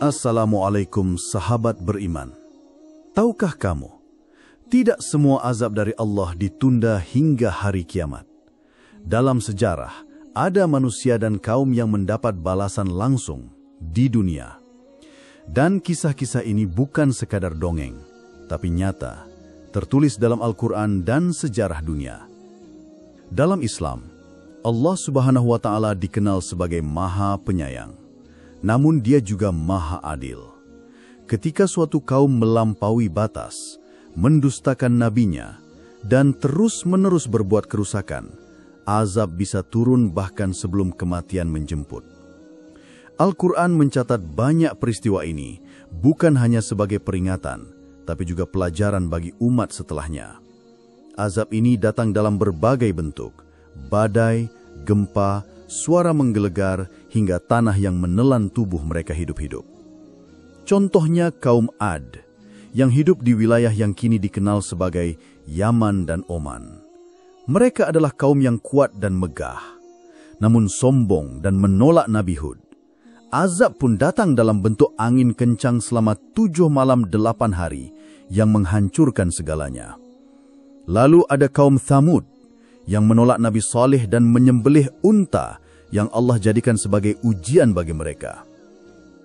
Assalamualaikum sahabat beriman. Tahukah kamu, tidak semua azab dari Allah ditunda hingga hari kiamat. Dalam sejarah, ada manusia dan kaum yang mendapat balasan langsung di dunia. Dan kisah-kisah ini bukan sekadar dongeng, tapi nyata, tertulis dalam Al-Quran dan sejarah dunia. Dalam Islam, Allah Subhanahu wa Ta'ala dikenal sebagai Maha Penyayang. Namun Dia juga Maha Adil. Ketika suatu kaum melampaui batas, mendustakan nabinya, dan terus-menerus berbuat kerusakan, azab bisa turun bahkan sebelum kematian menjemput. Al-Quran mencatat banyak peristiwa ini, bukan hanya sebagai peringatan, tapi juga pelajaran bagi umat setelahnya. Azab ini datang dalam berbagai bentuk, badai, gempa, suara menggelegar, hingga tanah yang menelan tubuh mereka hidup-hidup. Contohnya kaum Ad, yang hidup di wilayah yang kini dikenal sebagai Yaman dan Oman. Mereka adalah kaum yang kuat dan megah, namun sombong dan menolak Nabi Hud. Azab pun datang dalam bentuk angin kencang selama 7 malam 8 hari, yang menghancurkan segalanya. Lalu ada kaum Thamud, yang menolak Nabi Saleh dan menyembelih unta yang Allah jadikan sebagai ujian bagi mereka.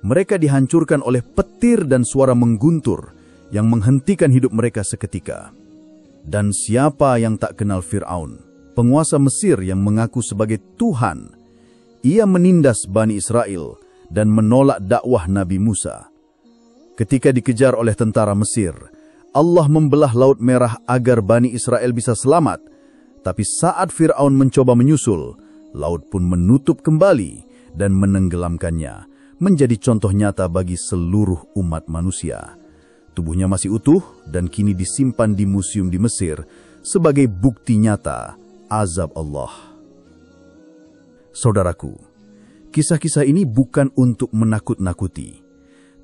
Mereka dihancurkan oleh petir dan suara mengguntur yang menghentikan hidup mereka seketika. Dan siapa yang tak kenal Fir'aun, penguasa Mesir yang mengaku sebagai Tuhan? Ia menindas Bani Israel dan menolak dakwah Nabi Musa. Ketika dikejar oleh tentara Mesir, Allah membelah Laut Merah agar Bani Israel bisa selamat. Tapi saat Fir'aun mencoba menyusul, laut pun menutup kembali dan menenggelamkannya, menjadi contoh nyata bagi seluruh umat manusia. Tubuhnya masih utuh dan kini disimpan di museum di Mesir sebagai bukti nyata azab Allah. Saudaraku, kisah-kisah ini bukan untuk menakut-nakuti,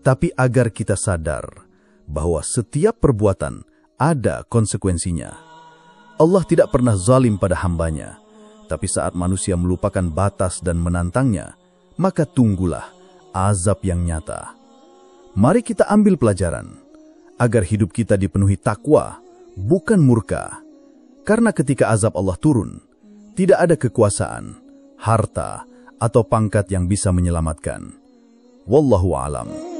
tapi agar kita sadar bahwa setiap perbuatan ada konsekuensinya. Allah tidak pernah zalim pada hambanya, tapi saat manusia melupakan batas dan menantangnya, maka tunggulah azab yang nyata. Mari kita ambil pelajaran, agar hidup kita dipenuhi takwa, bukan murka. Karena ketika azab Allah turun, tidak ada kekuasaan, harta, atau pangkat yang bisa menyelamatkan. Wallahu a'lam.